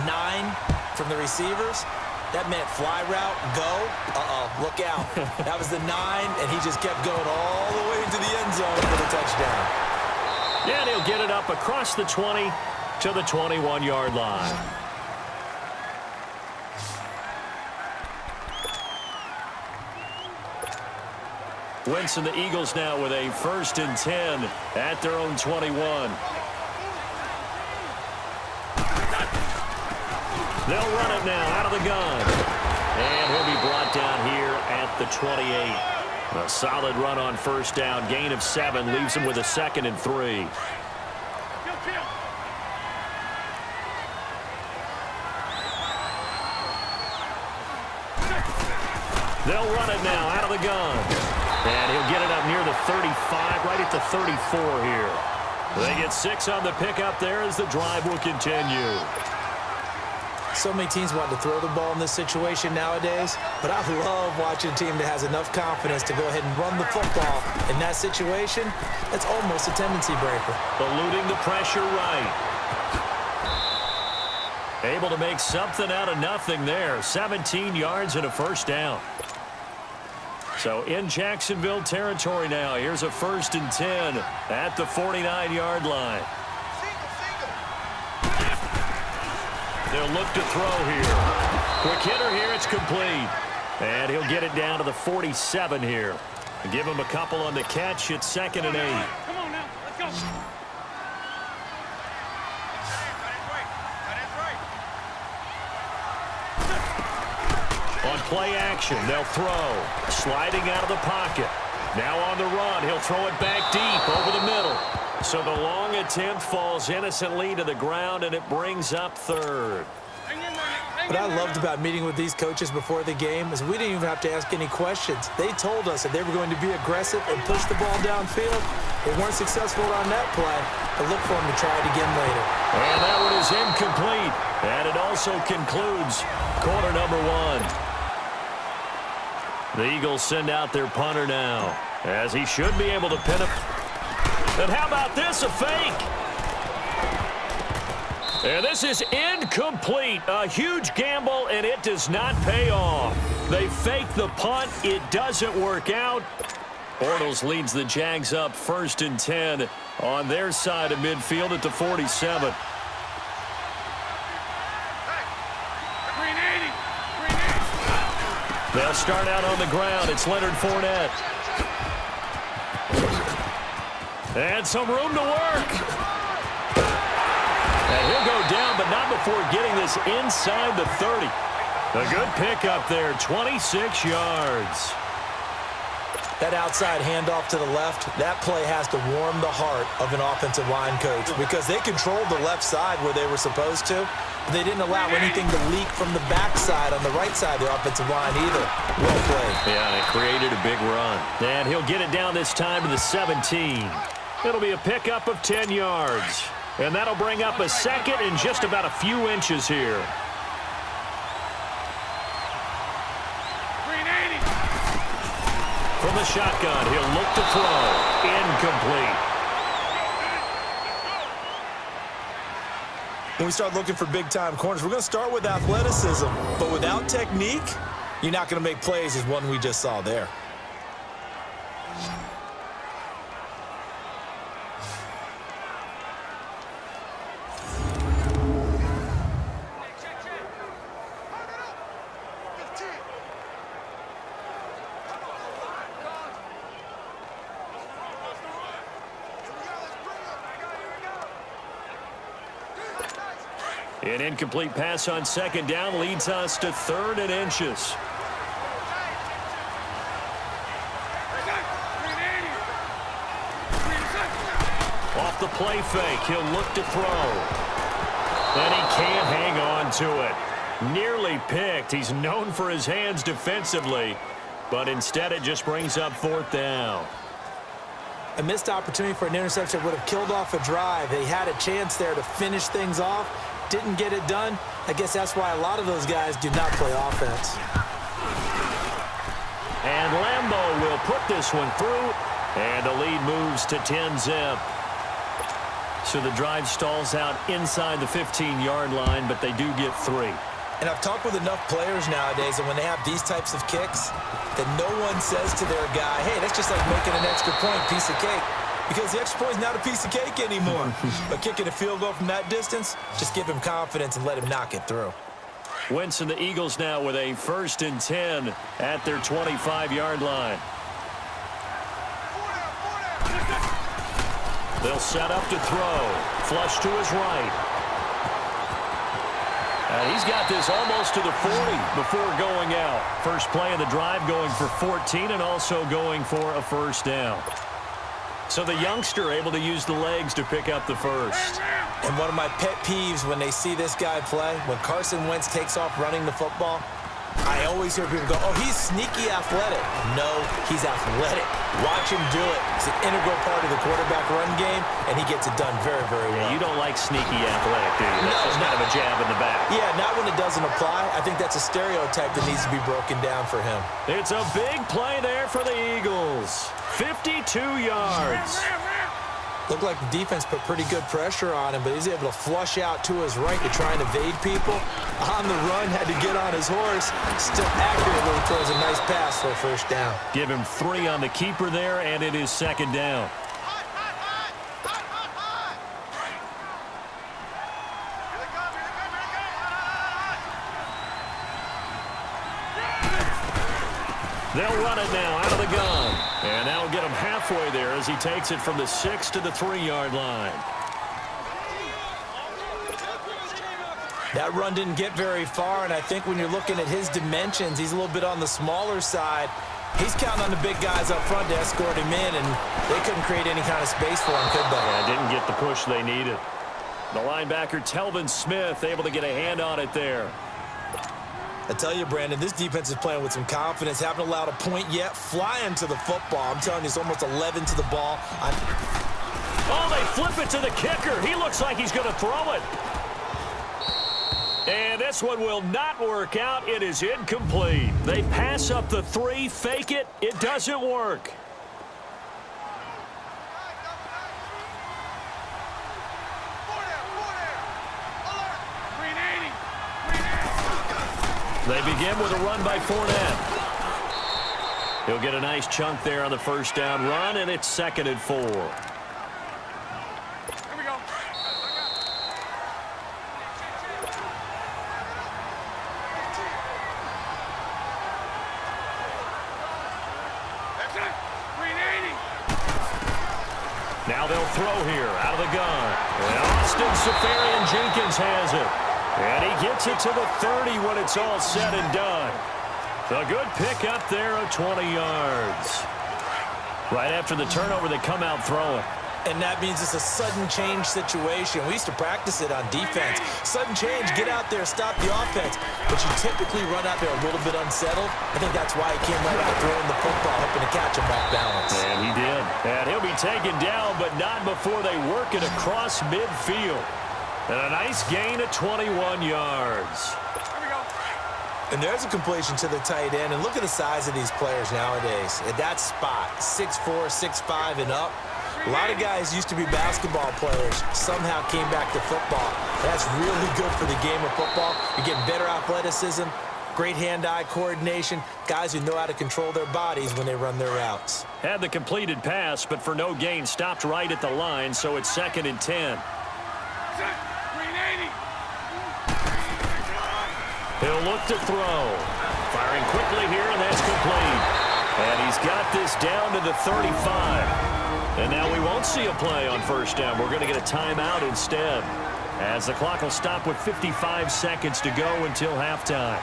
9 from the receivers. That meant fly route, go, look out. That was the 9, and he just kept going all the way into the end zone for the touchdown. And he'll get it up across the 20 to the 21-yard line. Wentz and the Eagles now with a 1st and 10 at their own 21. They'll run it now out of the gun. And he'll be brought down here at the 28. A solid run on 1st down. Gain of 7 leaves him with a 2nd and 3. They'll run it now out of the gun. And he'll get it up near the 35, right at the 34 here. They get 6 on the pickup there as the drive will continue. So many teams want to throw the ball in this situation nowadays, but I love watching a team that has enough confidence to go ahead and run the football. In that situation, that's almost a tendency breaker. Eluding the pressure right. Able to make something out of nothing there. 17 yards and a 1st down. So in Jacksonville territory now. Here's a 1st and 10 at the 49-yard line. They'll look to throw here. Quick hitter here. It's complete. And he'll get it down to the 47 here. Give him a couple on the catch. It's 2nd and 8. Come on now. Let's go. On play action, they'll throw. Sliding out of the pocket. Now on the run, he'll throw it back deep over the middle. So the long attempt falls innocently to the ground, and it brings up 3rd. What I loved about meeting with these coaches before the game is we didn't even have to ask any questions. They told us that they were going to be aggressive and push the ball downfield. They weren't successful on that play, but look for them to try it again later. And that one is incomplete. And it also concludes quarter number 1. The Eagles send out their punter now, as he should be able to pin it. And how about this, a fake? And this is incomplete. A huge gamble, and it does not pay off. They fake the punt. It doesn't work out. Bortles leads the Jags up 1st and 10 on their side of midfield at the 47. They'll start out on the ground. It's Leonard Fournette. And some room to work. And he'll go down, but not before getting this inside the 30. A good pickup there, 26 yards. That outside handoff to the left, that play has to warm the heart of an offensive line coach because they controlled the left side where they were supposed to. But they didn't allow anything to leak from the backside on the right side of the offensive line either. Well played. Yeah, and it created a big run. And he'll get it down this time to the 17. It'll be a pickup of 10 yards. And that'll bring up a 2nd and just about a few inches here. From the shotgun, he'll look to throw. Incomplete. When we start looking for big-time corners, we're going to start with athleticism. But without technique, you're not going to make plays as one we just saw there. An incomplete pass on 2nd down leads us to 3rd and inches. Off the play fake, he'll look to throw. And he can't hang on to it. Nearly picked. He's known for his hands defensively, but instead it just brings up 4th down. A missed opportunity for an interception would have killed off a drive. They had a chance there to finish things off. Didn't get it done. I guess that's why a lot of those guys do not play offense. And Lambeau will put this one through, and the lead moves to 10-zip. So the drive stalls out inside the 15-yard line, but they do get 3. And I've talked with enough players nowadays that when they have these types of kicks, that no one says to their guy, hey, that's just like making an extra point, piece of cake. Because the extra point is not a piece of cake anymore. But kicking a field goal from that distance, just give him confidence and let him knock it through. Wentz and the Eagles now with a 1st and 10 at their 25-yard line. They'll set up to throw. Flush to his right. And he's got this almost to the 40 before going out. First play of the drive going for 14 and also going for a first down. So the youngster able to use the legs to pick up the first. And one of my pet peeves when they see this guy play, when Carson Wentz takes off running the football, I always hear people go, oh, he's sneaky athletic. No, he's athletic. Watch him do it. It's an integral part of the quarterback run game, and he gets it done very, very well. Yeah, you don't like sneaky athletic, do you? That's just kind of a jab in the back. Yeah, not when it doesn't apply. I think that's a stereotype that needs to be broken down for him. It's a big play there for the Eagles. 52 yards. Looked like the defense put pretty good pressure on him, but he's able to flush out to his right to try and evade people. On the run, had to get on his horse. Still accurately throws a nice pass for a first down. Give him 3 on the keeper there, and it is 2nd down. They'll run it now out of the gun. And that'll get him halfway there as he takes it from the 6 to the 3-yard line. That run didn't get very far, and I think when you're looking at his dimensions, he's a little bit on the smaller side. He's counting on the big guys up front to escort him in, and they couldn't create any kind of space for him, could they? Yeah, didn't get the push they needed. The linebacker, Telvin Smith, able to get a hand on it there. I tell you, Brandon, this defense is playing with some confidence. Haven't allowed a point yet. Flying to the football. I'm telling you, it's almost 11 to the ball. Oh, they flip it to the kicker. He looks like he's going to throw it. And this one will not work out. It is incomplete. They pass up the 3, fake it. It doesn't work. They begin with a run by Fournette. He'll get a nice chunk there on the first down run, and it's 2nd and 4. Here we go. That's it. 380. Now they'll throw here out of the gun. And Austin Seferian-Jenkins has it. And he gets it to the 30 when it's all said and done. A good pick up there of 20 yards. Right after the turnover, they come out throwing. And that means it's a sudden change situation. We used to practice it on defense. Sudden change, get out there, stop the offense. But you typically run out there a little bit unsettled. I think that's why he came right out throwing the football, hoping to catch him off balance. And he did. And he'll be taken down, but not before they work it across midfield. And a nice gain of 21 yards. And there's a completion to the tight end. And look at the size of these players nowadays. At that spot, 6'4", 6'5", and up. A lot of guys used to be basketball players, somehow came back to football. That's really good for the game of football. You're getting better athleticism, great hand-eye coordination, guys who know how to control their bodies when they run their routes. Had the completed pass, but for no gain, stopped right at the line, so it's 2nd and 10. He'll look to throw. Firing quickly here, and that's complete. And he's got this down to the 35. And now we won't see a play on first down. We're going to get a timeout instead, as the clock will stop with 55 seconds to go until halftime.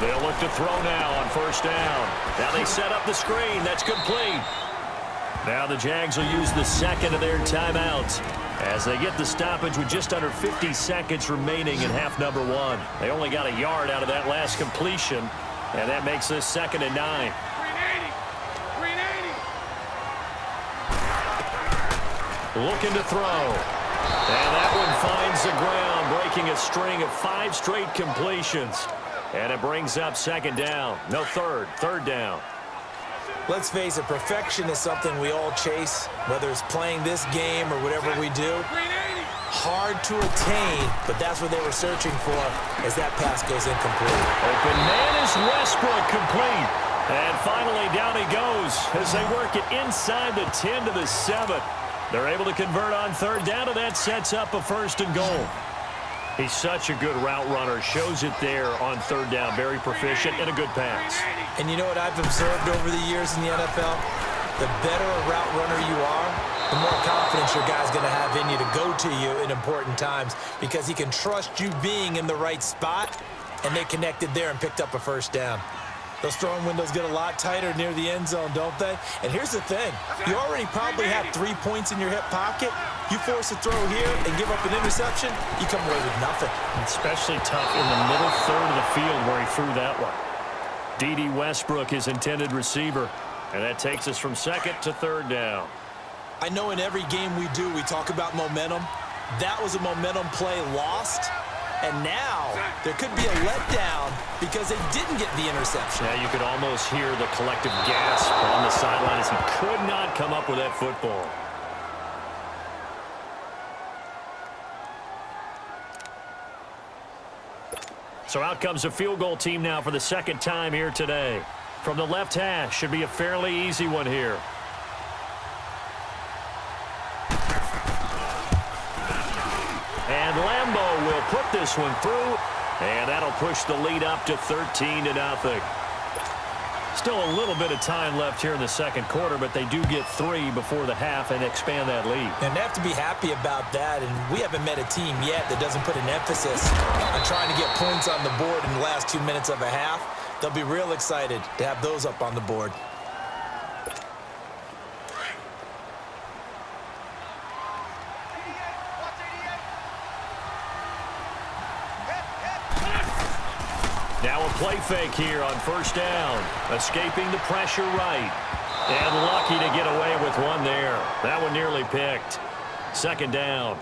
They'll look to throw now on first down. Now they set up the screen. That's complete. Now the Jags will use the 2nd of their timeouts as they get the stoppage with just under 50 seconds remaining in half number 1. They only got a yard out of that last completion, and that makes this 2nd and 9. Looking to throw. And that one finds the ground, breaking a string of 5 straight completions. And it brings up 2nd down. No, third down. Let's face it, perfection is something we all chase, whether it's playing this game or whatever we do. Hard to attain, but that's what they were searching for as that pass goes incomplete. Open man is Westbrook, complete. And finally, down he goes as they work it inside the 10 to the 7. They're able to convert on third down, and that sets up a 1st and goal. He's such a good route runner. Shows it there on third down. Very proficient and a good pass. And you know what I've observed over the years in the NFL? The better a route runner you are, the more confidence your guy's going to have in you to go to you in important times because he can trust you being in the right spot, and they connected there and picked up a 1st down. Those throwing windows get a lot tighter near the end zone, don't they? And here's the thing. You already probably have 3 points in your hip pocket. You force a throw here and give up an interception, you come away with nothing. Especially tough in the middle third of the field where he threw that one. D.D. Westbrook, his intended receiver. And that takes us from 2nd to 3rd down. I know in every game we do, we talk about momentum. That was a momentum play lost. And now there could be a letdown because they didn't get the interception. Yeah, you could almost hear the collective gasp on the sideline as he could not come up with that football. So out comes a field goal team now for the 2nd time here today. From the left hash, should be a fairly easy one here. And Lambeau will put this one through, and that'll push the lead up to 13-0. Still a little bit of time left here in the 2nd quarter, but they do get 3 before the half and expand that lead. And they have to be happy about that, and we haven't met a team yet that doesn't put an emphasis on trying to get points on the board in the last 2 minutes of a half. They'll be real excited to have those up on the board. Now a play fake here on 1st down. Escaping the pressure right. And lucky to get away with one there. That one nearly picked. 2nd down.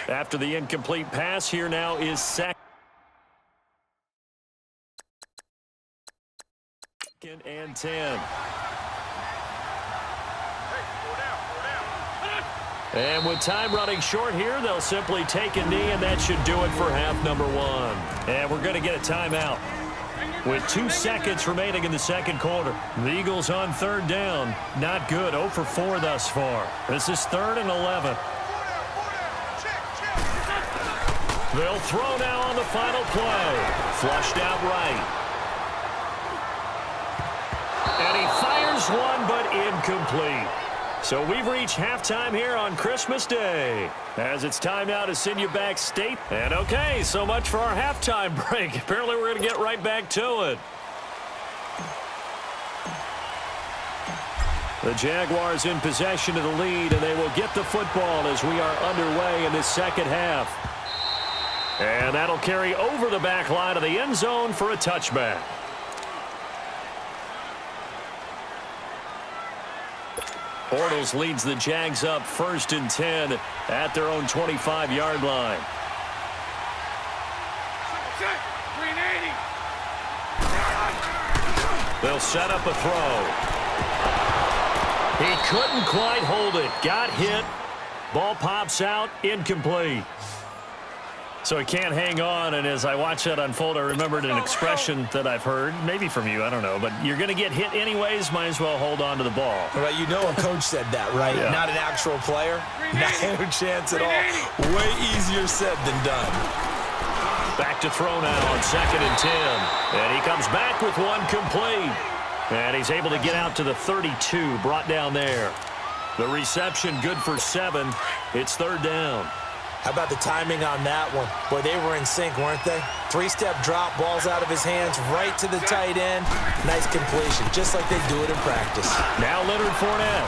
After the incomplete pass, here now is 2nd and 10. And with time running short here, they'll simply take a knee, and that should do it for half number 1. And we're going to get a timeout. With 2 seconds remaining in the 2nd quarter. The Eagles on 3rd down. Not good. 0 for 4 thus far. This is 3rd and 11. They'll throw now on the final play. Flushed out right. And he fires one, but incomplete. So we've reached halftime here on Christmas Day. As it's time now to send you back state. And okay, so much for our halftime break. Apparently we're going to get right back to it. The Jaguars in possession of the lead, and they will get the football as we are underway in this 2nd half. And that'll carry over the back line of the end zone for a touchback. Bortles leads the Jags up 1st and 10 at their own 25-yard line. They'll set up a throw. He couldn't quite hold it. Got hit. Ball pops out. Incomplete. So he can't hang on, and as I watch that unfold, I remembered an expression that I've heard, maybe from you, I don't know, but you're going to get hit anyways, might as well hold on to the ball. Well, you know a coach said that, right? Yeah. Not an actual player. No chance at all. Way easier said than done. Back to throw now on 2nd and 10. And he comes back with one complete. And he's able to get out to the 32, brought down there. The reception good for 7. It's 3rd down. How about the timing on that one? Boy, they were in sync, weren't they? 3-step drop, ball's out of his hands, right to the tight end. Nice completion, just like they do it in practice. Now Leonard Fournette.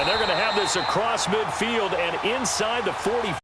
And they're going to have this across midfield and inside the 40.